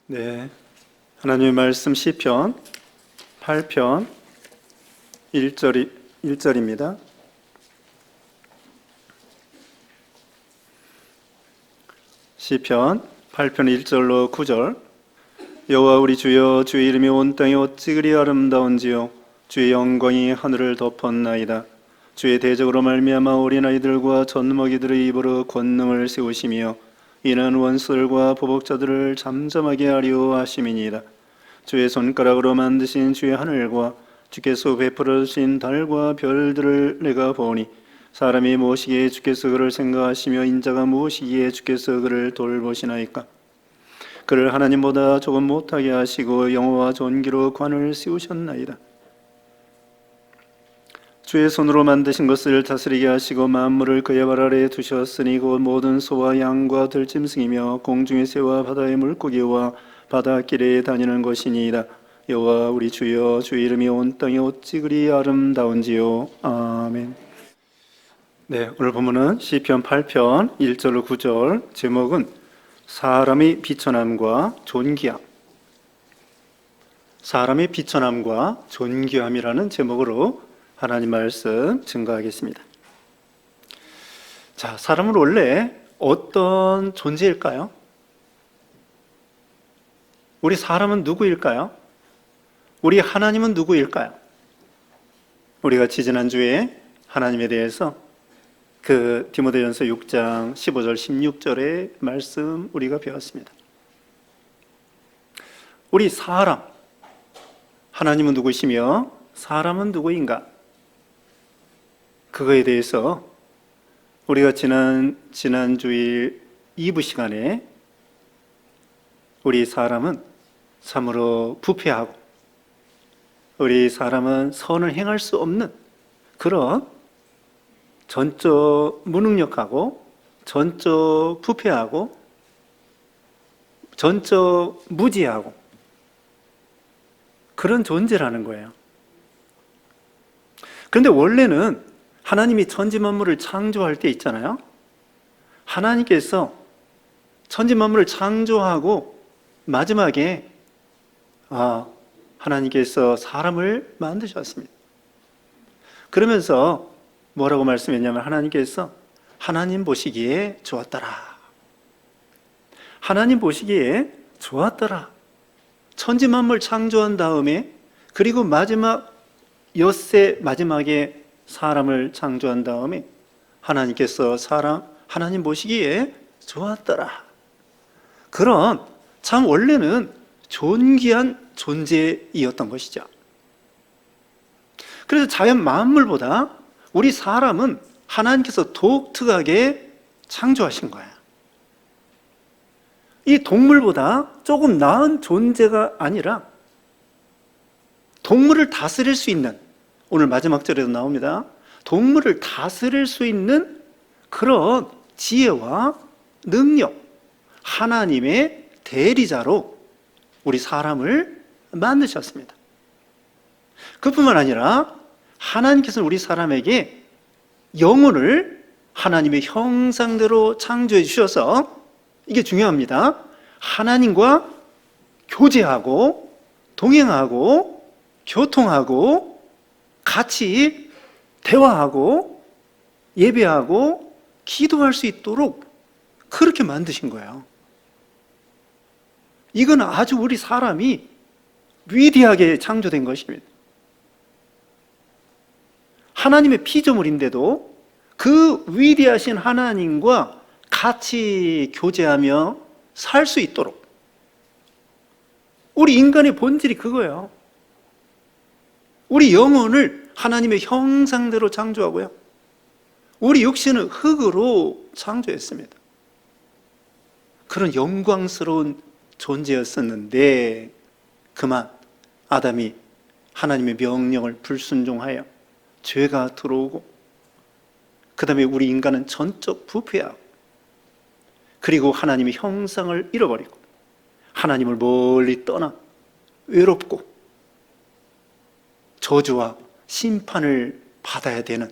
네, 하나님의 말씀 시편 8편 1절입니다. 시편 8편 1절로 9절. 여호와 우리 주여, 주의 이름이 온 땅에 어찌 그리 아름다운지요. 주의 영광이 하늘을 덮었나이다. 주의 대적으로 말미암아 어린아이들과 젖먹이들의 입으로 권능을 세우시며 이는 원수들과 보복자들을 잠잠하게 하려 하심이니이다. 주의 손가락으로 만드신 주의 하늘과 주께서 베풀어 주신 달과 별들을 내가 보니 사람이 무엇이기에 주께서 그를 생각하시며 인자가 무엇이기에 주께서 그를 돌보시나이까. 그를 하나님보다 조금 못하게 하시고 영어와 존귀로 관을 씌우셨나이다. 주의 손으로 만드신 것을 다스리게 하시고 만물을 그의 발 아래에 두셨으니 곧 모든 소와 양과 들짐승이며 공중의 새와 바다의 물고기와 바닷길에 다니는 것이니이다. 여호와 우리 주여, 주의 이름이 온 땅에 어찌 그리 아름다운지요. 아멘. 네, 오늘 본문은 시편 8편 1절로 9절. 제목은 사람의 비천함과 존귀함. 사람의 비천함과 존귀함이라는 제목으로 하나님 말씀 증거하겠습니다. 자, 사람은 원래 어떤 존재일까요? 우리 사람은 누구일까요? 우리 하나님은 누구일까요? 우리가 지지난주에 하나님에 대해서 그 디모데전서 6장 15절 16절의 말씀 우리가 배웠습니다. 우리 사람, 하나님은 누구시며 사람은 누구인가? 그거에 대해서 우리가 지난주일 2부 시간에 우리 사람은 참으로 부패하고 우리 사람은 선을 행할 수 없는 그런 전적 무능력하고 전적 부패하고 전적 무지하고 그런 존재라는 거예요. 그런데 원래는 하나님이 천지 만물을 창조할 때 있잖아요. 하나님께서 천지 만물을 창조하고 마지막에 하나님께서 사람을 만드셨습니다. 그러면서 뭐라고 말씀했냐면 하나님께서 하나님 보시기에 좋았더라. 하나님 보시기에 좋았더라. 천지 만물 창조한 다음에 그리고 마지막 엿새 마지막에 사람을 창조한 다음에 하나님께서 하나님 보시기에 좋았더라. 그런 참 원래는 존귀한 존재이었던 것이죠. 그래서 자연 만물보다 우리 사람은 하나님께서 독특하게 창조하신 거예요. 이 동물보다 조금 나은 존재가 아니라 동물을 다스릴 수 있는, 오늘 마지막 절에도 나옵니다. 동물을 다스릴 수 있는 그런 지혜와 능력, 하나님의 대리자로 우리 사람을 만드셨습니다. 그뿐만 아니라 하나님께서는 우리 사람에게 영혼을 하나님의 형상대로 창조해 주셔서 이게 중요합니다. 하나님과 교제하고 동행하고 교통하고 같이 대화하고 예배하고 기도할 수 있도록 그렇게 만드신 거예요. 이건 아주 우리 사람이 위대하게 창조된 것입니다. 하나님의 피조물인데도 그 위대하신 하나님과 같이 교제하며 살 수 있도록 우리 인간의 본질이 그거예요. 우리 영혼을 하나님의 형상대로 창조하고요. 우리 육신은 흙으로 창조했습니다. 그런 영광스러운 존재였었는데 그만 아담이 하나님의 명령을 불순종하여 죄가 들어오고 그 다음에 우리 인간은 전적 부패하고 그리고 하나님의 형상을 잃어버리고 하나님을 멀리 떠나 외롭고 저주와 심판을 받아야 되는,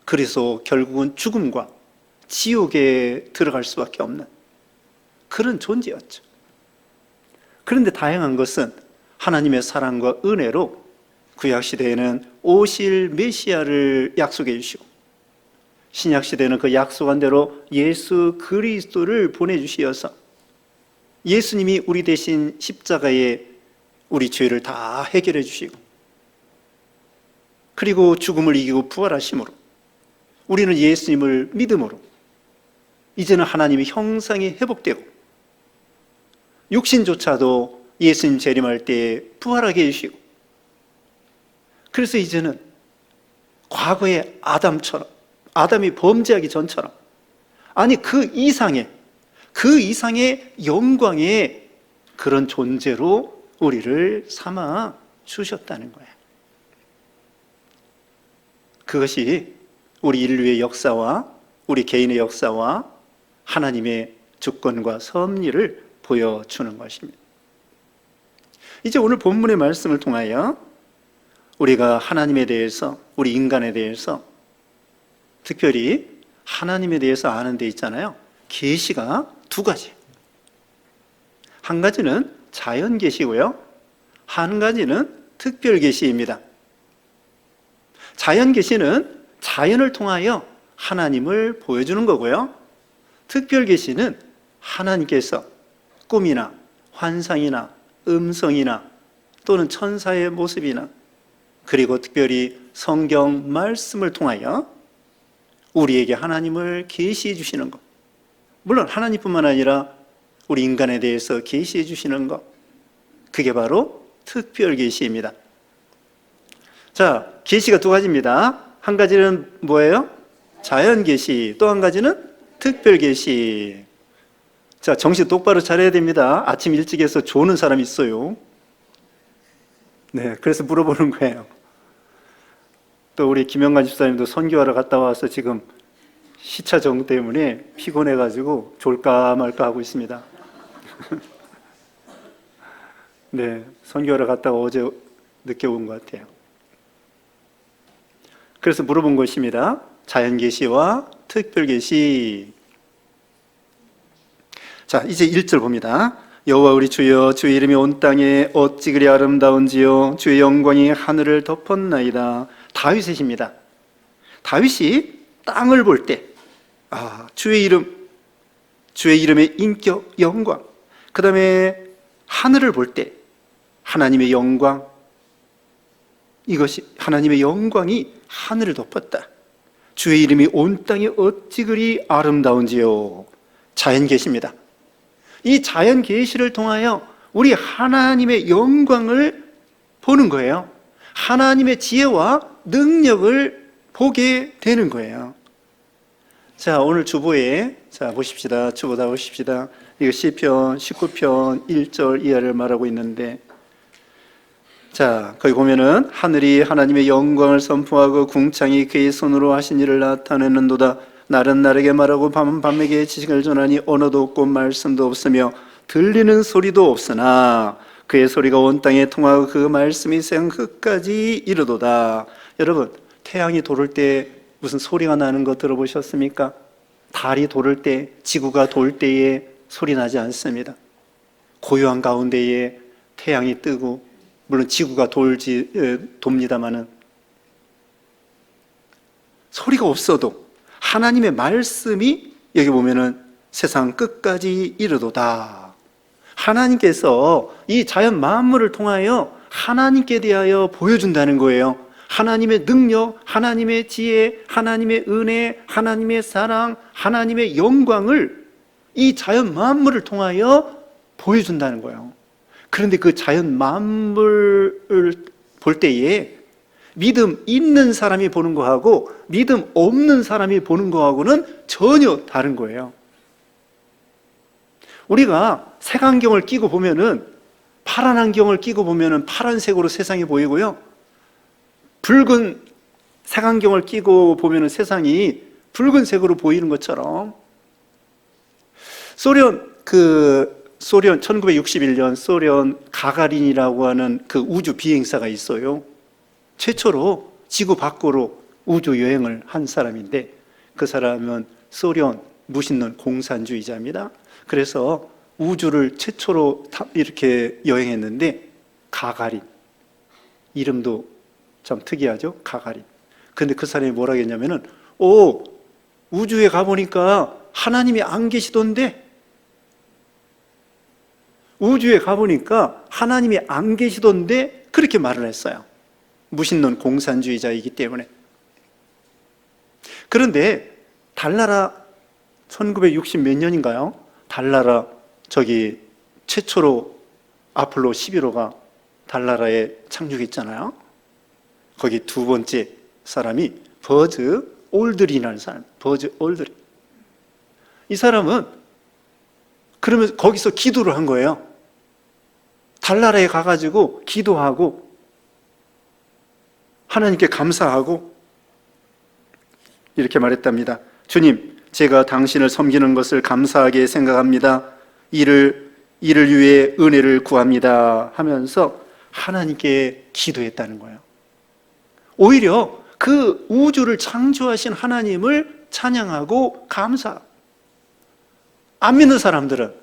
그래서 결국은 죽음과 지옥에 들어갈 수밖에 없는 그런 존재였죠. 그런데 다행한 것은 하나님의 사랑과 은혜로 구약시대에는 오실 메시아를 약속해 주시고, 신약시대는 그 약속한 대로 예수 그리스도를 보내주시어서 예수님이 우리 대신 십자가에 우리 죄를 다 해결해 주시고, 그리고 죽음을 이기고 부활하심으로 우리는 예수님을 믿음으로 이제는 하나님의 형상이 회복되고, 육신조차도 예수님 재림할 때 부활하게 해주시고, 그래서 이제는 과거의 아담처럼, 아담이 범죄하기 전처럼, 아니 그 이상의 영광의 그런 존재로 우리를 삼아 주셨다는 거예요. 그것이 우리 인류의 역사와 우리 개인의 역사와 하나님의 주권과 섭리를 보여주는 것입니다. 이제 오늘 본문의 말씀을 통하여 우리가 하나님에 대해서, 우리 인간에 대해서, 특별히 하나님에 대해서 아는 데 있잖아요. 계시가 두 가지. 한 가지는 자연 계시고요, 한 가지는 특별 계시입니다. 자연 계시는 자연을 통하여 하나님을 보여주는 거고요, 특별 계시는 하나님께서 꿈이나 환상이나 음성이나 또는 천사의 모습이나, 그리고 특별히 성경 말씀을 통하여 우리에게 하나님을 계시해 주시는 것, 물론 하나님뿐만 아니라 우리 인간에 대해서 계시해 주시는 것, 그게 바로 특별 계시입니다. 자, 계시가 두 가지입니다. 한 가지는 뭐예요? 자연 계시, 또 한 가지는 특별 계시. 자, 정신 똑바로 차려야 됩니다. 아침 일찍 해서 조는 사람이 있어요. 네, 그래서 물어보는 거예요. 또 우리 김영관 집사님도 선교하러 갔다 와서 지금 시차 정 때문에 피곤해가지고 졸까 말까 하고 있습니다. 네, 선교하러 갔다가 어제 늦게 온 것 같아요. 그래서 물어본 것입니다. 자연 계시와 특별 계시. 자, 이제 1절 봅니다. 여호와 우리 주여, 주의 이름이 온 땅에 어찌 그리 아름다운지요, 주의 영광이 하늘을 덮었나이다. 다윗입니다. 다윗이 땅을 볼 때, 주의 이름, 주의 이름의 인격, 영광, 그 다음에 하늘을 볼 때 하나님의 영광, 이것이 하나님의 영광이 하늘을 덮었다. 주의 이름이 온 땅에 어찌 그리 아름다운지요. 자연 계시입니다. 이 자연 계시를 통하여 우리 하나님의 영광을 보는 거예요. 하나님의 지혜와 능력을 보게 되는 거예요. 자, 오늘 주보에 보십시다. 주보다 보십시다. 이거 시편 19편 1절 이하를 말하고 있는데, 자, 거기 보면은 하늘이 하나님의 영광을 선포하고 궁창이 그의 손으로 하신 일을 나타내는도다. 날은 날에게 말하고 밤은 밤에게 지식을 전하니 언어도 없고 말씀도 없으며 들리는 소리도 없으나 그의 소리가 온 땅에 통하고 그 말씀이 세상 끝까지 이르도다. 여러분, 태양이 도를 때 무슨 소리가 나는 거 들어보셨습니까? 달이 도를 때, 지구가 돌 때에 소리 나지 않습니다. 고요한 가운데에 태양이 뜨고, 물론 지구가 돕니다마는 소리가 없어도 하나님의 말씀이 여기 보면은 세상 끝까지 이르도다. 하나님께서 이 자연 만물을 통하여 하나님께 대하여 보여준다는 거예요. 하나님의 능력, 하나님의 지혜, 하나님의 은혜, 하나님의 사랑, 하나님의 영광을 이 자연 만물을 통하여 보여준다는 거예요. 그런데 그 자연 만물을 볼 때에 믿음 있는 사람이 보는 거하고 믿음 없는 사람이 보는 거하고는 전혀 다른 거예요. 우리가 색안경을 끼고 보면은, 파란 안경을 끼고 보면은 파란색으로 세상이 보이고요, 붉은 색안경을 끼고 보면은 세상이 붉은색으로 보이는 것처럼, 소련 1961년 소련 가가린이라고 하는 그 우주 비행사가 있어요. 최초로 지구 밖으로 우주 여행을 한 사람인데, 그 사람은 소련 무신론 공산주의자입니다. 그래서 우주를 최초로 이렇게 여행했는데 가가린, 이름도 참 특이하죠? 가가린. 근데 그 사람이 뭐라 했냐면은 우주에 가보니까 하나님이 안 계시던데, 우주에 가보니까 하나님이 안 계시던데, 그렇게 말을 했어요. 무신론 공산주의자이기 때문에. 그런데 달나라 1960 몇 년인가요? 달나라 최초로 아폴로 11호가 달나라에 착륙했잖아요. 거기 두 번째 사람이 버즈 올드린이라는 사람, 버즈 올드린. 이 사람은 그러면 거기서 기도를 한 거예요. 달나라에 가가지고 기도하고 하나님께 감사하고 이렇게 말했답니다. 주님, 제가 당신을 섬기는 것을 감사하게 생각합니다. 이를 위해 은혜를 구합니다 하면서 하나님께 기도했다는 거예요. 오히려 그 우주를 창조하신 하나님을 찬양하고 감사. 안 믿는 사람들은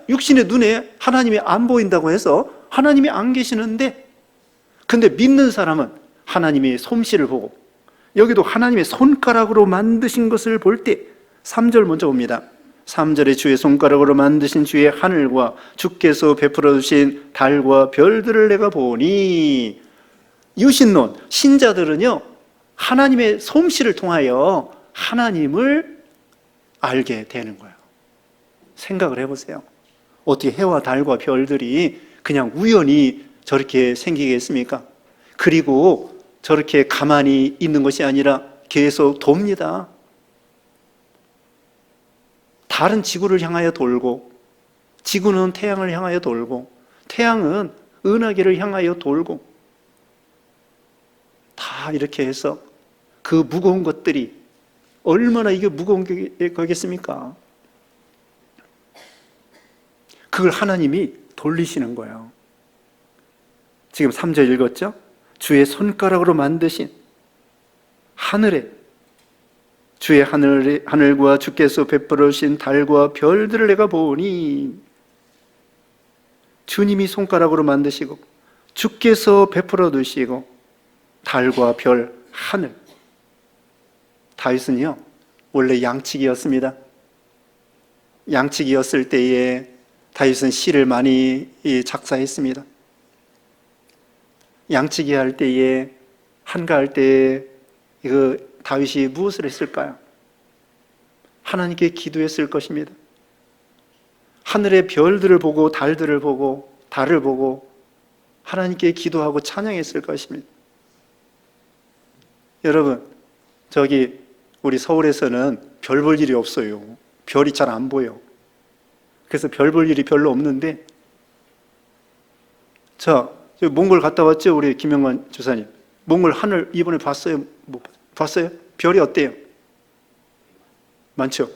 육신의 눈에 하나님이 안 보인다고 해서 하나님이 안 계시는데, 근데 믿는 사람은 하나님의 솜씨를 보고, 여기도 하나님의 손가락으로 만드신 것을 볼 때 3절 먼저 봅니다. 3절에 주의 손가락으로 만드신 주의 하늘과 주께서 베풀어 주신 달과 별들을 내가 보니. 유신론 신자들은요, 하나님의 솜씨를 통하여 하나님을 알게 되는 거예요. 생각을 해보세요. 어떻게 해와 달과 별들이 그냥 우연히 저렇게 생기겠습니까? 그리고 저렇게 가만히 있는 것이 아니라 계속 돕니다. 달은 지구를 향하여 돌고, 지구는 태양을 향하여 돌고, 태양은 은하계를 향하여 돌고, 다 이렇게 해서 그 무거운 것들이 얼마나 이게 무거운 거겠습니까? 그걸 하나님이 돌리시는 거예요. 지금 3절 읽었죠? 주의 손가락으로 만드신 하늘에, 주의 하늘과 주께서 베풀어 주신 달과 별들을 내가 보니. 주님이 손가락으로 만드시고 주께서 베풀어 두시고 달과 별, 하늘. 다윗은요, 원래 양치기였습니다. 양치기였을 때에 다윗은 시를 많이 작사했습니다. 양치기 할 때에, 한가할 때에 다윗이 무엇을 했을까요? 하나님께 기도했을 것입니다. 하늘의 별들을 보고 달들을 보고 달을 보고 하나님께 기도하고 찬양했을 것입니다. 여러분, 우리 서울에서는 별 볼 일이 없어요. 별이 잘 안 보여. 그래서 별 볼 일이 별로 없는데, 몽골 갔다 왔죠? 우리 김영만 주사님. 몽골 하늘 이번에 봤어요? 봤어요? 별이 어때요? 많죠?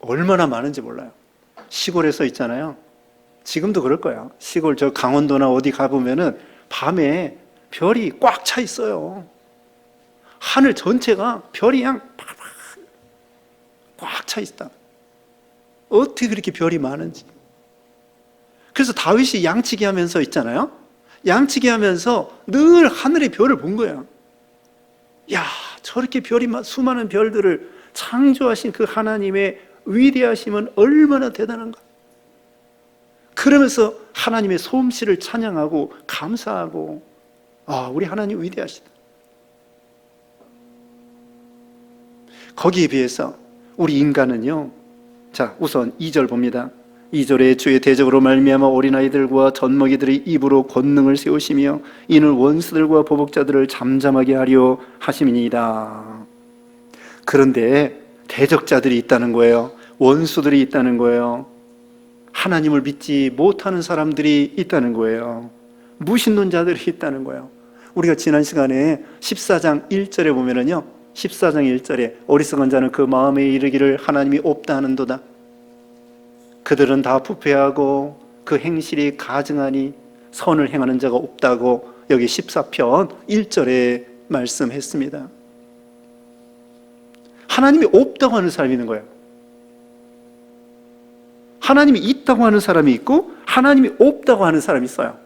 얼마나 많은지 몰라요. 시골에서 있잖아요. 지금도 그럴 거야. 시골 강원도나 어디 가보면은 밤에 별이 꽉 차 있어요. 하늘 전체가 별이 그냥 꽉 차 있다. 어떻게 그렇게 별이 많은지. 그래서 다윗이 양치기 하면서 있잖아요. 양치기 하면서 늘 하늘의 별을 본 거예요. 야, 저렇게 수많은 별들을 창조하신 그 하나님의 위대하심은 얼마나 대단한가. 그러면서 하나님의 솜씨를 찬양하고 감사하고, 우리 하나님 위대하시다. 거기에 비해서 우리 인간은요, 우선 2절 봅니다. 2절에 주의 대적으로 말미암아 어린아이들과 젖먹이들의 입으로 권능을 세우시며 이는 원수들과 보복자들을 잠잠하게 하려 하심이니이다. 그런데 대적자들이 있다는 거예요. 원수들이 있다는 거예요. 하나님을 믿지 못하는 사람들이 있다는 거예요. 무신론자들이 있다는 거예요. 우리가 지난 시간에 14장 1절에 보면은요, 14장 1절에 어리석은 자는 그 마음에 이르기를 하나님이 없다 하는도다. 그들은 다 부패하고 그 행실이 가증하니 선을 행하는 자가 없다고 여기 14편 1절에 말씀했습니다. 하나님이 없다고 하는 사람이 있는 거예요. 하나님이 있다고 하는 사람이 있고 하나님이 없다고 하는 사람이 있어요.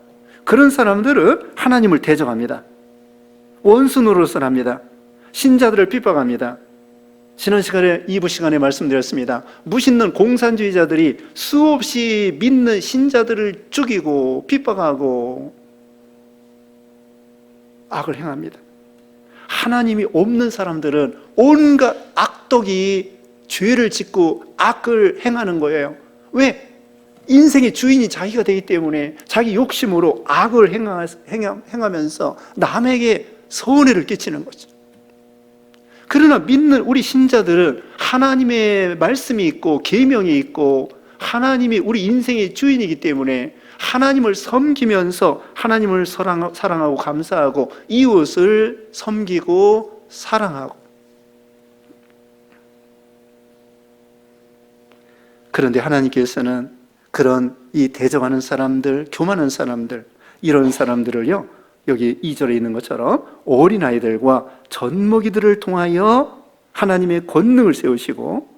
그런 사람들은 하나님을 대적합니다. 원수 노릇을 합니다. 신자들을 핍박합니다. 지난 시간에 2부 시간에 말씀드렸습니다. 무신론 공산주의자들이 수없이 믿는 신자들을 죽이고 핍박하고 악을 행합니다. 하나님이 없는 사람들은 온갖 악독이 죄를 짓고 악을 행하는 거예요. 왜? 인생의 주인이 자기가 되기 때문에 자기 욕심으로 악을 행하면서 남에게 손해를 끼치는 거죠. 그러나 믿는 우리 신자들은 하나님의 말씀이 있고 계명이 있고 하나님이 우리 인생의 주인이기 때문에 하나님을 섬기면서 하나님을 사랑하고 감사하고 이웃을 섬기고 사랑하고, 그런데 하나님께서는 그런 이 대적하는 사람들, 교만한 사람들, 이런 사람들을요, 여기 2절에 있는 것처럼 어린아이들과 젖먹이들을 통하여 하나님의 권능을 세우시고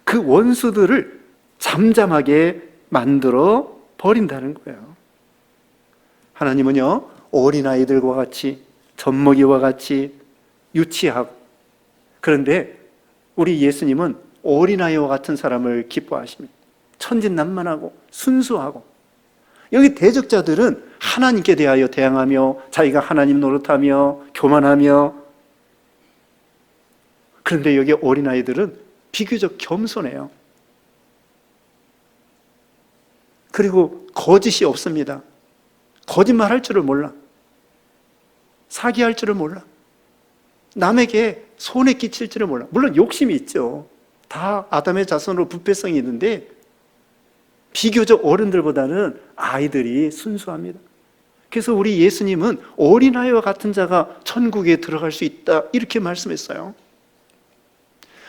그 원수들을 잠잠하게 만들어 버린다는 거예요. 하나님은요, 어린아이들과 같이 젖먹이와 같이 유치하고, 그런데 우리 예수님은 어린아이와 같은 사람을 기뻐하십니다. 천진난만하고 순수하고. 여기 대적자들은 하나님께 대하여 대항하며 자기가 하나님 노릇하며 교만하며, 그런데 여기 어린아이들은 비교적 겸손해요. 그리고 거짓이 없습니다. 거짓말할 줄을 몰라. 사기할 줄을 몰라. 남에게 손해 끼칠 줄을 몰라. 물론 욕심이 있죠. 다 아담의 자손으로 부패성이 있는데 비교적 어른들보다는 아이들이 순수합니다. 그래서 우리 예수님은 어린아이와 같은 자가 천국에 들어갈 수 있다, 이렇게 말씀했어요.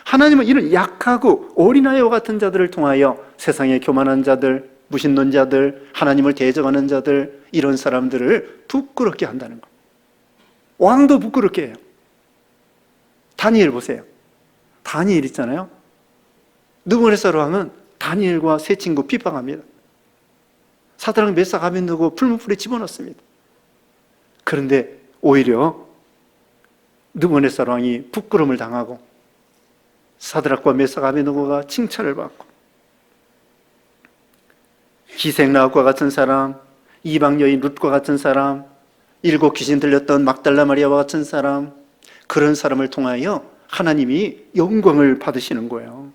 하나님은 이런 약하고 어린아이와 같은 자들을 통하여 세상의 교만한 자들, 무신론자들, 하나님을 대적하는 자들, 이런 사람들을 부끄럽게 한다는 것. 왕도 부끄럽게 해요. 다니엘 보세요. 다니엘 있잖아요. 느부갓네살 왕은 다니엘과 세 친구 핍박합니다. 사드락 메삭 아벤느고 풀무불에 집어넣습니다. 그런데 오히려 느부갓네살 왕이 부끄러움을 당하고 사드락과 메삭 아벤느고가 칭찬을 받고, 기생 라합과 같은 사람, 이방 여인 룻과 같은 사람, 7 귀신 들렸던 막달라 마리아와 같은 사람, 그런 사람을 통하여 하나님이 영광을 받으시는 거예요.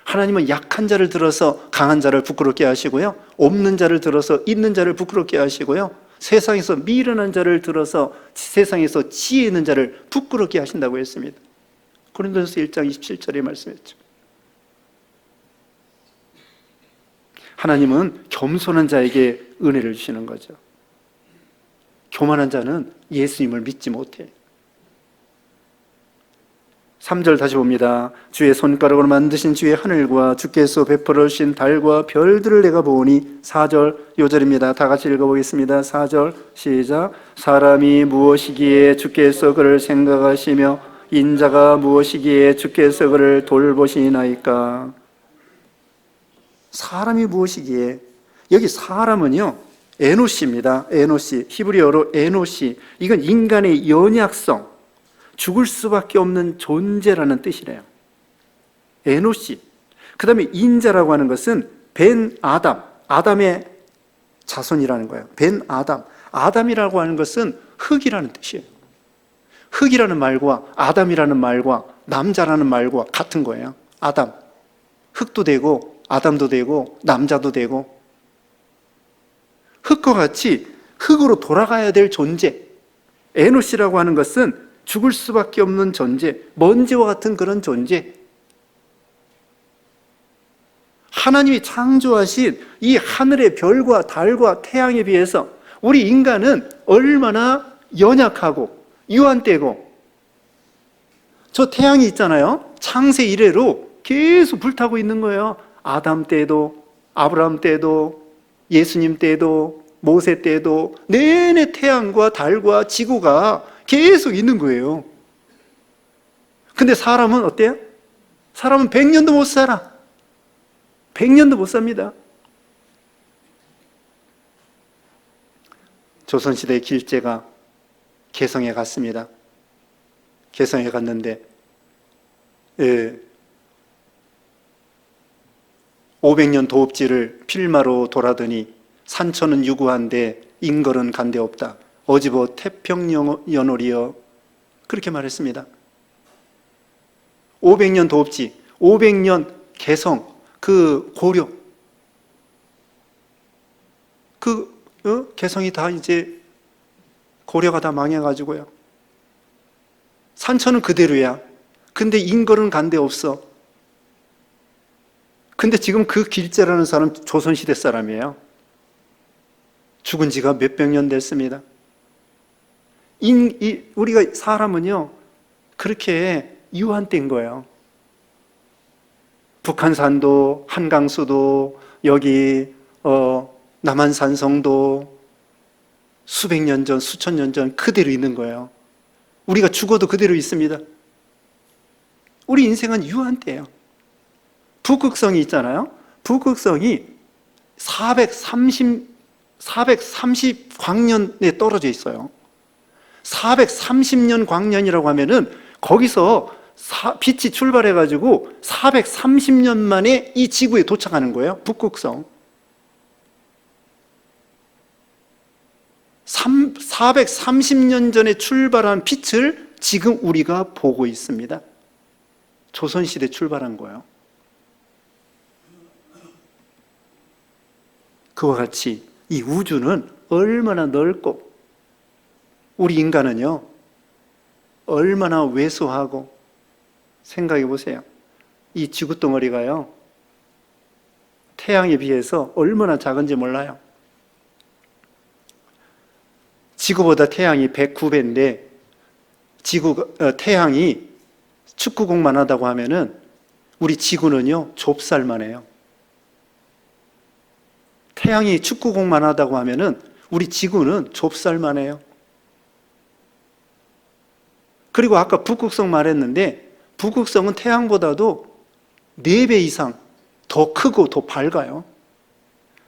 하나님은 약한 자를 들어서 강한 자를 부끄럽게 하시고요, 없는 자를 들어서 있는 자를 부끄럽게 하시고요, 세상에서 미련한 자를 들어서 세상에서 지혜 있는 자를 부끄럽게 하신다고 했습니다. 고린도전서 1장 27절에 말씀했죠. 하나님은 겸손한 자에게 은혜를 주시는 거죠. 교만한 자는 예수님을 믿지 못해. 3절 다시 봅니다. 주의 손가락으로 만드신 주의 하늘과 주께서 베풀어 주신 달과 별들을 내가 보니, 4절 요절입니다. 다 같이 읽어보겠습니다. 4절 시작. 사람이 무엇이기에 주께서 그를 생각하시며 인자가 무엇이기에 주께서 그를 돌보시나이까. 사람이 무엇이기에, 여기 사람은요 에노시입니다. 에노시, 히브리어로 에노시, 이건 인간의 연약성, 죽을 수밖에 없는 존재라는 뜻이래요. 에노시. 그 다음에 인자라고 하는 것은 벤 아담, 아담의 자손이라는 거예요. 벤 아담. 아담이라고 하는 것은 흙이라는 뜻이에요. 흙이라는 말과 아담이라는 말과 남자라는 말과 같은 거예요. 아담. 흙도 되고 아담도 되고 남자도 되고, 흙과 같이 흙으로 돌아가야 될 존재. 에노시라고 하는 것은 죽을 수밖에 없는 존재, 먼지와 같은 그런 존재. 하나님이 창조하신 이 하늘의 별과 달과 태양에 비해서 우리 인간은 얼마나 연약하고 유한되고, 저 태양이 있잖아요, 창세 이래로 계속 불타고 있는 거예요. 아담 때도, 아브라함 때도, 예수님 때도, 모세 때도 내내 태양과 달과 지구가 계속 있는 거예요. 근데 사람은 어때요? 사람은 100년도 못 살아. 100년도 못 삽니다. 조선시대 길제가 개성에 갔습니다. 개성에 갔는데 500년 도읍지를 필마로 돌아더니 산천은 유구한데 인걸은 간데 없다. 어지보 태평연월이여, 그렇게 말했습니다. 500년 도읍지, 500년 개성, 그 고려, 개성이 다 이제 고려가 다 망해가지고요. 산천은 그대로야. 근데 인걸은 간데 없어. 근데 지금 그 길제라는 사람 조선시대 사람이에요. 죽은 지가 몇백 년 됐습니다. 우리가 사람은요, 그렇게 유한때인 거예요. 북한산도, 한강수도, 여기 남한산성도 수백 년 전, 수천 년 전 그대로 있는 거예요. 우리가 죽어도 그대로 있습니다. 우리 인생은 유한때예요. 북극성이 있잖아요. 북극성이 430 광년에 떨어져 있어요. 430년 광년이라고 하면은 거기서 빛이 출발해가지고 430년 만에 이 지구에 도착하는 거예요. 북극성. 430년 전에 출발한 빛을 지금 우리가 보고 있습니다. 조선시대 출발한 거예요. 그와 같이 이 우주는 얼마나 넓고 우리 인간은요 얼마나 왜소하고, 생각해 보세요. 이 지구덩어리가요 태양에 비해서 얼마나 작은지 몰라요. 지구보다 태양이 109배인데 태양이 축구공만 하다고 하면은 우리 지구는요 좁쌀만 해요. 태양이 축구공만 하다고 하면은 우리 지구는 좁쌀만 해요. 그리고 아까 북극성 말했는데 북극성은 태양보다도 4배 이상 더 크고 더 밝아요.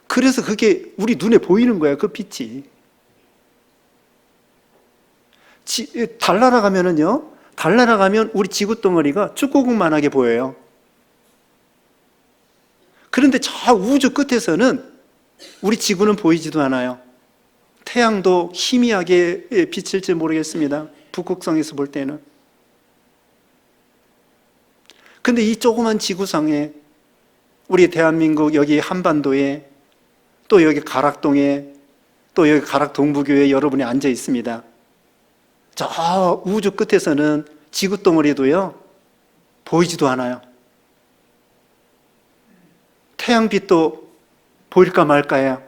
그래서 그게 우리 눈에 보이는 거예요. 그 빛이. 달 날아가면은요, 달 날아가면 우리 지구 덩어리가 축구공만하게 보여요. 그런데 저 우주 끝에서는 우리 지구는 보이지도 않아요. 태양도 희미하게 비칠지 모르겠습니다. 북극성에서 볼 때는. 근데 이 조그만 지구상에 우리 대한민국 여기 한반도에 또 여기 가락동에 또 여기 가락동부교에 여러분이 앉아 있습니다. 저 우주 끝에서는 지구 덩어리도요 보이지도 않아요. 태양빛도 보일까 말까요.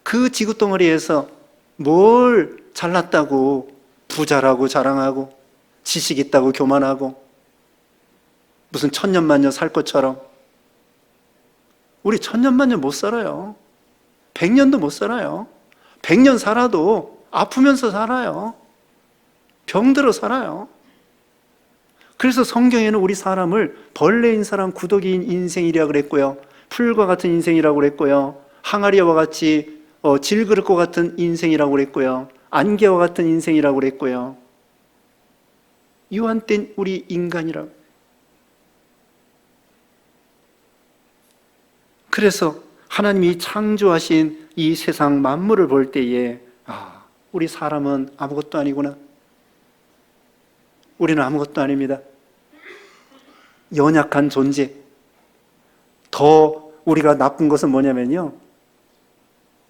그 지구 덩어리에서 뭘 잘났다고 부자라고 자랑하고 지식 있다고 교만하고 무슨 천년만년 살 것처럼. 우리 천년만년 못 살아요. 100년도 못 살아요. 100년 살아도 아프면서 살아요. 병들어 살아요. 그래서 성경에는 우리 사람을 벌레인 사람, 구더기인 인생이라고 그랬고요, 풀과 같은 인생이라고 그랬고요, 항아리와 같이 질그릇과 같은 인생이라고 그랬고요, 안개와 같은 인생이라고 그랬고요, 유한된 우리 인간이라고. 그래서 하나님이 창조하신 이 세상 만물을 볼 때에 우리 사람은 아무것도 아니구나. 우리는 아무것도 아닙니다. 연약한 존재. 더 우리가 나쁜 것은 뭐냐면요,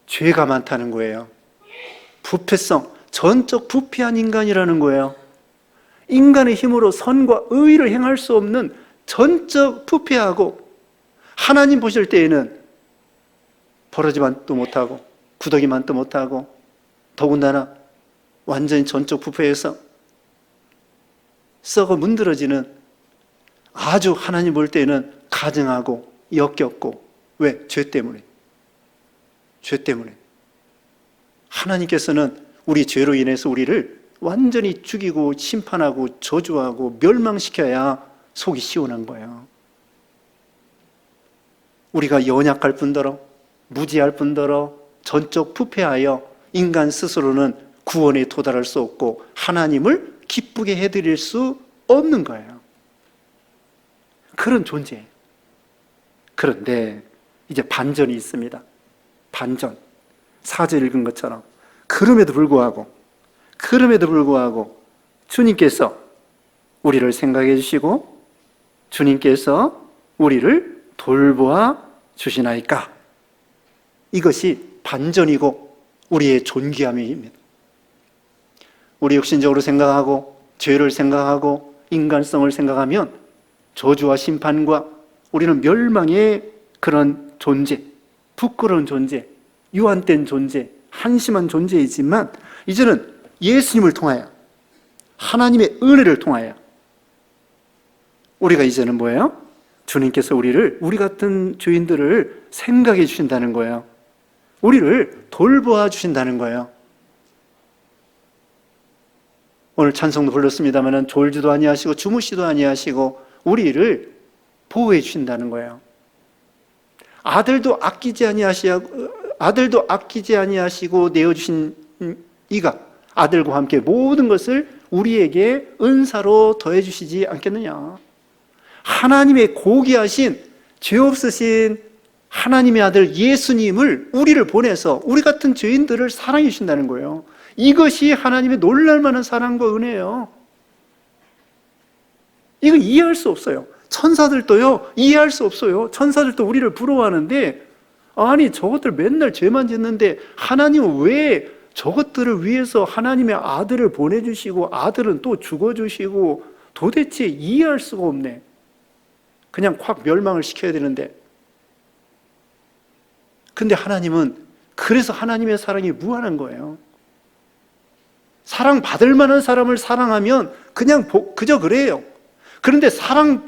죄가 많다는 거예요. 부패성, 전적 부패한 인간이라는 거예요. 인간의 힘으로 선과 의를 행할 수 없는 전적 부패하고, 하나님 보실 때에는 버러지만도 못하고 구더기만도 못하고, 더군다나 완전히 전적 부패해서 썩어 문드러지는, 아주 하나님 볼 때는 가증하고 역겹고. 왜? 죄 때문에. 죄 때문에. 하나님께서는 우리 죄로 인해서 우리를 완전히 죽이고 심판하고 저주하고 멸망시켜야 속이 시원한 거예요. 우리가 연약할 뿐더러 무지할 뿐더러 전적 부패하여 인간 스스로는 구원에 도달할 수 없고 하나님을 기쁘게 해드릴 수 없는 거예요. 그런 존재예요. 그런데 이제 반전이 있습니다. 반전. 4절 읽은 것처럼 그럼에도 불구하고 주님께서 우리를 생각해 주시고 주님께서 우리를 돌보아 주시나이까. 이것이 반전이고 우리의 존귀함입니다. 우리 육신적으로 생각하고 죄를 생각하고 인간성을 생각하면 저주와 심판과 우리는 멸망의 그런 존재, 부끄러운 존재, 유한된 존재, 한심한 존재이지만 이제는 예수님을 통하여 하나님의 은혜를 통하여 우리가 이제는 뭐예요? 주님께서 우리 같은 죄인들을 생각해 주신다는 거예요. 우리를 돌보아 주신다는 거예요. 오늘 찬송도 불렀습니다만 졸지도 아니하시고 주무시도 아니하시고 우리를 보호해 주신다는 거예요. 아들도 아끼지 아니하시고 내어주신 이가 아들과 함께 모든 것을 우리에게 은사로 더해 주시지 않겠느냐. 하나님의 고귀하신 죄 없으신 하나님의 아들 예수님을 우리를 보내서 우리 같은 죄인들을 사랑해 주신다는 거예요. 이것이 하나님의 놀랄만한 사랑과 은혜예요. 이건 이해할 수 없어요. 천사들도요 이해할 수 없어요. 천사들도 우리를 부러워하는데 아니 저것들 맨날 죄만 짓는데 하나님은 왜 저것들을 위해서 하나님의 아들을 보내주시고 아들은 또 죽어주시고 도대체 이해할 수가 없네. 그냥 확 멸망을 시켜야 되는데. 근데 하나님은 그래서 하나님의 사랑이 무한한 거예요. 사랑받을 만한 사람을 사랑하면 그냥 그저 그래요. 그런데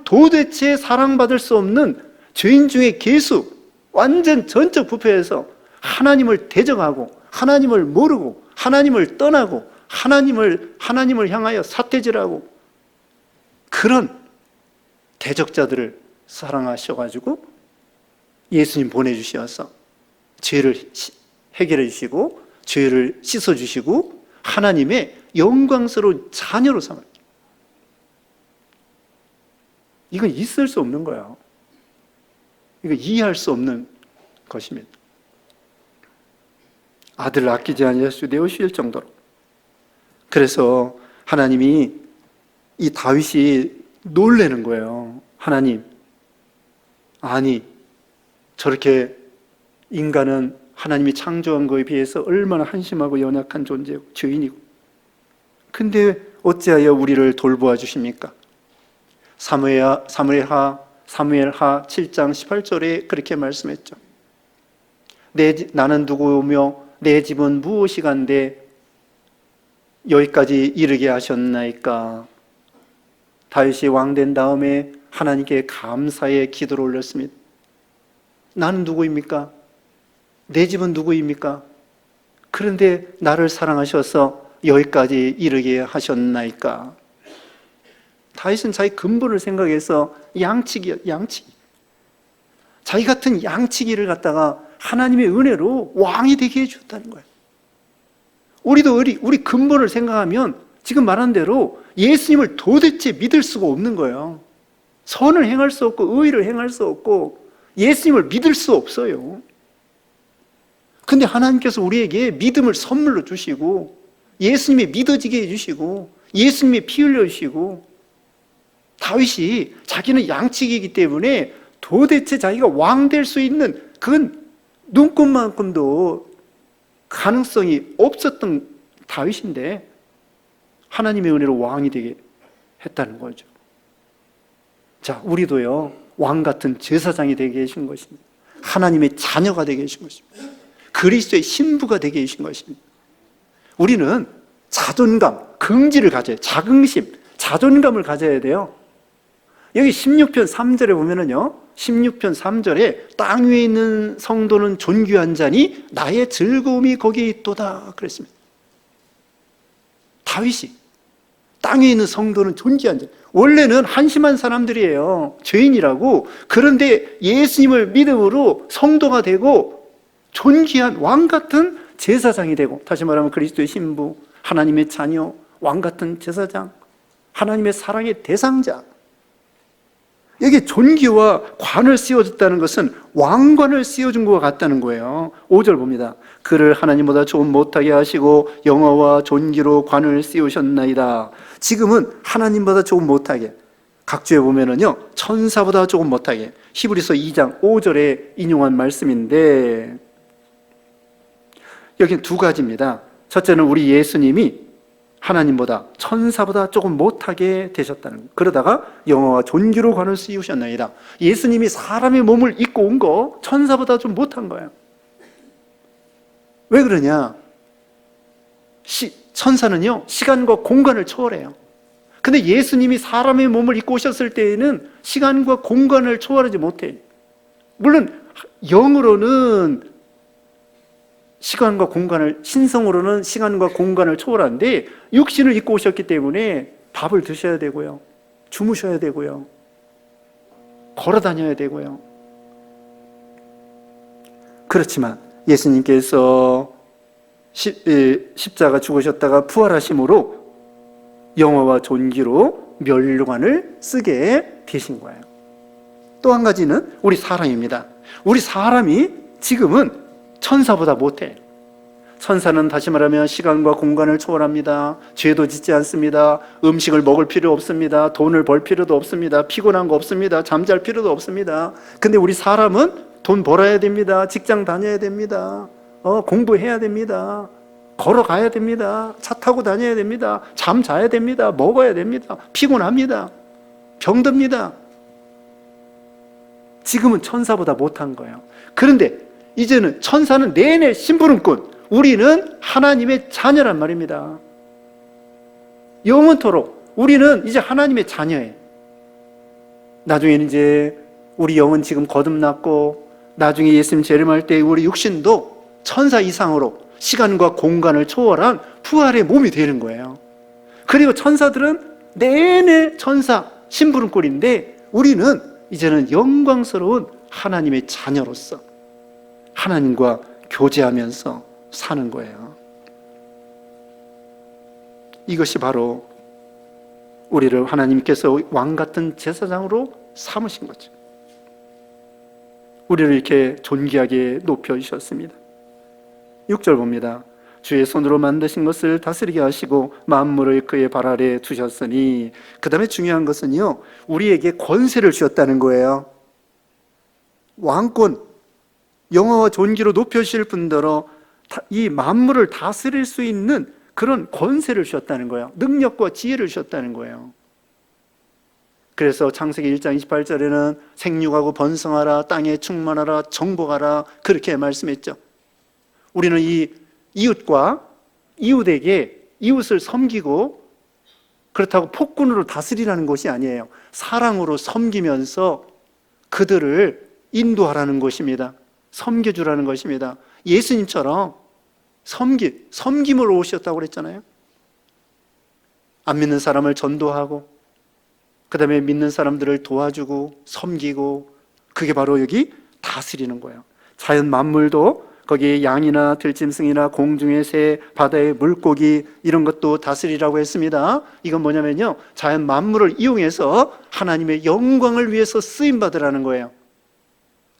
도대체 사랑받을 수 없는 죄인 중에 괴수, 완전 전적 부패해서 하나님을 대적하고 하나님을 모르고 하나님을 떠나고 하나님을 향하여 사태질하고 그런 대적자들을 사랑하셔가지고 예수님 보내주셔서 죄를 해결해 주시고 죄를 씻어주시고 하나님의 영광스러운 자녀로 삼아요. 이건 있을 수 없는 거예요. 이거 이해할 수 없는 것입니다. 아들을 아끼지 아니하시고 내어주실 정도로. 그래서 하나님이 이 다윗이 놀라는 거예요. 하나님, 아니 저렇게 인간은 하나님이 창조한 것에 비해서 얼마나 한심하고 연약한 존재고 죄인이고 근데 어찌하여 우리를 돌보아 주십니까? 사무엘하 7장 18절에 그렇게 말씀했죠. 나는 누구며 내 집은 무엇이간데 여기까지 이르게 하셨나이까. 다윗이 왕된 다음에 하나님께 감사의 기도를 올렸습니다. 나는 누구입니까? 내 집은 누구입니까? 그런데 나를 사랑하셔서 여기까지 이르게 하셨나이까. 다윗은 자기 근본을 생각해서 양치기. 자기 같은 양치기를 갖다가 하나님의 은혜로 왕이 되게 해주셨다는 거예요. 우리도 우리 근본을 생각하면 지금 말한 대로 예수님을 도대체 믿을 수가 없는 거예요. 선을 행할 수 없고 의를 행할 수 없고 예수님을 믿을 수 없어요. 근데 하나님께서 우리에게 믿음을 선물로 주시고 예수님이 믿어지게 해주시고 예수님이 피 흘려주시고 다윗이 자기는 양치기이기 때문에 도대체 자기가 왕 될 수 있는 그건 눈꼽만큼도 가능성이 없었던 다윗인데 하나님의 은혜로 왕이 되게 했다는 거죠. 자, 우리도요 왕 같은 제사장이 되게 해주신 것입니다. 하나님의 자녀가 되게 해주신 것입니다. 그리스도의 신부가 되게 해주신 것입니다. 우리는 자존감, 긍지를 가져야 돼요. 자긍심, 자존감을 가져야 돼요. 여기 16편 3절에 보면은요 16편 3절에 땅 위에 있는 성도는 존귀한 자니 나의 즐거움이 거기에 있도다 그랬습니다. 다윗이 땅에 있는 성도는 존귀한 자. 원래는 한심한 사람들이에요. 죄인이라고. 그런데 예수님을 믿음으로 성도가 되고 존귀한 왕 같은 제사장이 되고, 다시 말하면 그리스도의 신부, 하나님의 자녀, 왕 같은 제사장, 하나님의 사랑의 대상자. 여기 존귀와 관을 씌워줬다는 것은 왕관을 씌워준 것 같다는 거예요. 5절 봅니다. 그를 하나님보다 조금 못하게 하시고 영화와 존귀로 관을 씌우셨나이다. 지금은 하나님보다 조금 못하게, 각주에 보면은요 천사보다 조금 못하게, 히브리서 2장 5절에 인용한 말씀인데, 여기는 두 가지입니다. 첫째는 우리 예수님이 하나님보다, 천사보다 조금 못하게 되셨다는 것. 그러다가 영화와 존귀로 관을 씌우셨나이다. 예수님이 사람의 몸을 입고 온 거 천사보다 좀 못한 거예요. 왜 그러냐? 천사는요 시간과 공간을 초월해요. 근데 예수님이 사람의 몸을 입고 오셨을 때에는 시간과 공간을 초월하지 못해요. 물론 영으로는 시간과 공간을, 신성으로는 시간과 공간을 초월하는데 육신을 입고 오셨기 때문에 밥을 드셔야 되고요, 주무셔야 되고요, 걸어 다녀야 되고요. 그렇지만 예수님께서 십자가 죽으셨다가 부활하심으로 영화와 존귀로 면류관을 쓰게 되신 거예요. 또 한 가지는 우리 사람입니다. 우리 사람이 지금은 천사보다 못해. 천사는 다시 말하면 시간과 공간을 초월합니다. 죄도 짓지 않습니다. 음식을 먹을 필요 없습니다. 돈을 벌 필요도 없습니다. 피곤한 거 없습니다. 잠잘 필요도 없습니다. 근데 우리 사람은 돈 벌어야 됩니다. 직장 다녀야 됩니다. 공부해야 됩니다. 걸어가야 됩니다. 차 타고 다녀야 됩니다. 잠 자야 됩니다. 먹어야 됩니다. 피곤합니다. 병듭니다. 지금은 천사보다 못한 거예요. 그런데 이제는 천사는 내내 심부름꾼, 우리는 하나님의 자녀란 말입니다. 영원토록 우리는 이제 하나님의 자녀예요. 나중에는 이제 우리 영은 지금 거듭났고, 나중에 예수님 재림할 때 우리 육신도 천사 이상으로 시간과 공간을 초월한 부활의 몸이 되는 거예요. 그리고 천사들은 내내 천사 심부름꾼인데, 우리는 이제는 영광스러운 하나님의 자녀로서 하나님과 교제하면서 사는 거예요. 이것이 바로 우리를 하나님께서 왕 같은 제사장으로 삼으신 거죠. 우리를 이렇게 존귀하게 높여주셨습니다. 6절 봅니다. 주의 손으로 만드신 것을 다스리게 하시고 만물을 그의 발 아래에 두셨으니, 그 다음에 중요한 것은요, 우리에게 권세를 주셨다는 거예요. 왕권, 영화와 존귀로 높여주실 분더러 이 만물을 다스릴 수 있는 그런 권세를 주셨다는 거예요. 능력과 지혜를 주셨다는 거예요. 그래서 창세기 1장 28절에는 생육하고 번성하라, 땅에 충만하라, 정복하라, 그렇게 말씀했죠. 우리는 이 이웃과 이웃에게 이웃을 섬기고, 그렇다고 폭군으로 다스리라는 것이 아니에요. 사랑으로 섬기면서 그들을 인도하라는 것입니다. 섬겨주라는 것입니다. 예수님처럼 섬김으로 오셨다고 그랬잖아요. 안 믿는 사람을 전도하고, 그 다음에 믿는 사람들을 도와주고 섬기고, 그게 바로 여기 다스리는 거예요. 자연 만물도, 거기에 양이나 들짐승이나 공중의 새, 바다의 물고기, 이런 것도 다스리라고 했습니다. 이건 뭐냐면요, 자연 만물을 이용해서 하나님의 영광을 위해서 쓰임받으라는 거예요.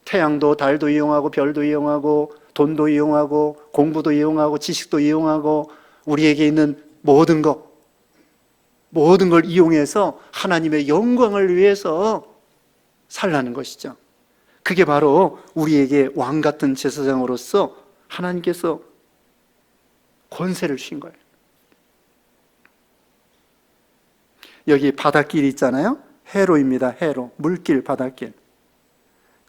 태양도, 달도 이용하고, 별도 이용하고, 돈도 이용하고, 공부도 이용하고, 지식도 이용하고, 우리에게 있는 모든 걸 이용해서 하나님의 영광을 위해서 살라는 것이죠. 그게 바로 우리에게 왕 같은 제사장으로서 하나님께서 권세를 주신 거예요. 여기 바닷길이 있잖아요. 해로입니다. 해로, 물길, 바닷길.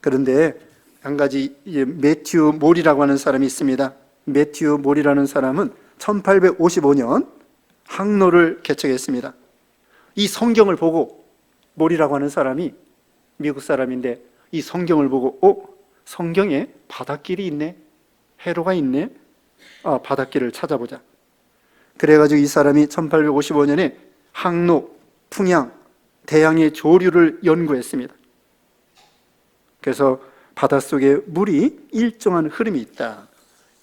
그런데 한 가지, 매튜 몰이라고 하는 사람이 있습니다. 매튜 몰이라는 사람은 1855년 항로를 개척했습니다. 이 성경을 보고, 몰이라고 하는 사람이 미국 사람인데, 이 성경을 보고 성경에 바닷길이 있네, 해로가 있네, 바닷길을 찾아보자. 그래가지고 이 사람이 1855년에 항로, 풍양, 대양의 조류를 연구했습니다. 그래서 바닷속에 물이 일정한 흐름이 있다.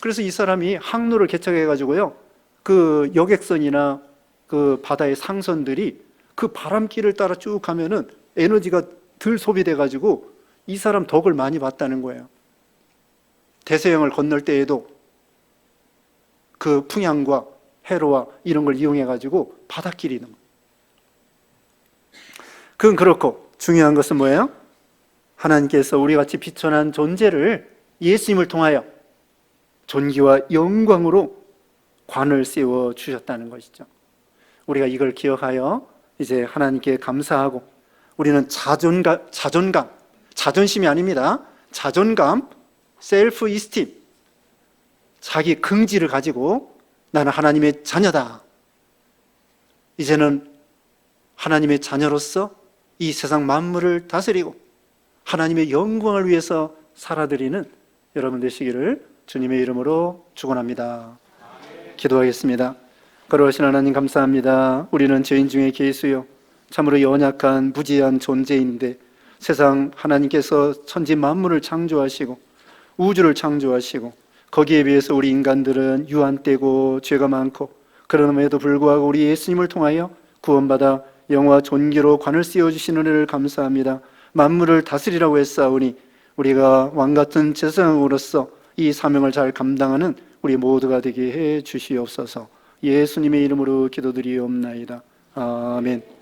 그래서 이 사람이 항로를 개척해가지고요, 그 여객선이나 그 바다의 상선들이 그 바람길을 따라 쭉 가면은 에너지가 덜 소비돼가지고 이 사람 덕을 많이 봤다는 거예요. 대서양을 건널 때에도 그 풍향과 해로와 이런 걸 이용해가지고 바닷길이 있는 거예요. 그건 그렇고 중요한 것은 뭐예요? 하나님께서 우리 같이 비천한 존재를 예수님을 통하여 존귀와 영광으로 관을 세워 주셨다는 것이죠. 우리가 이걸 기억하여 이제 하나님께 감사하고, 우리는 자존심이 아닙니다. 자존감, 셀프 이스팀, 자기 긍지를 가지고 나는 하나님의 자녀다. 이제는 하나님의 자녀로서 이 세상 만물을 다스리고 하나님의 영광을 위해서 살아드리는 여러분 되시기를 주님의 이름으로 축원합니다. 기도하겠습니다. 거룩하신 하나님 감사합니다. 우리는 죄인 중에 괴수요 참으로 연약한 무지한 존재인데, 세상 하나님께서 천지 만물을 창조하시고 우주를 창조하시고 거기에 비해서 우리 인간들은 유한되고 죄가 많고, 그럼에도 불구하고 우리 예수님을 통하여 구원받아 영화 존귀로 관을 씌워주시는 은혜를 감사합니다. 만물을 다스리라고 했사오니 우리가 왕같은 제사장으로서 이 사명을 잘 감당하는 우리 모두가 되게 해 주시옵소서. 예수님의 이름으로 기도드리옵나이다. 아멘.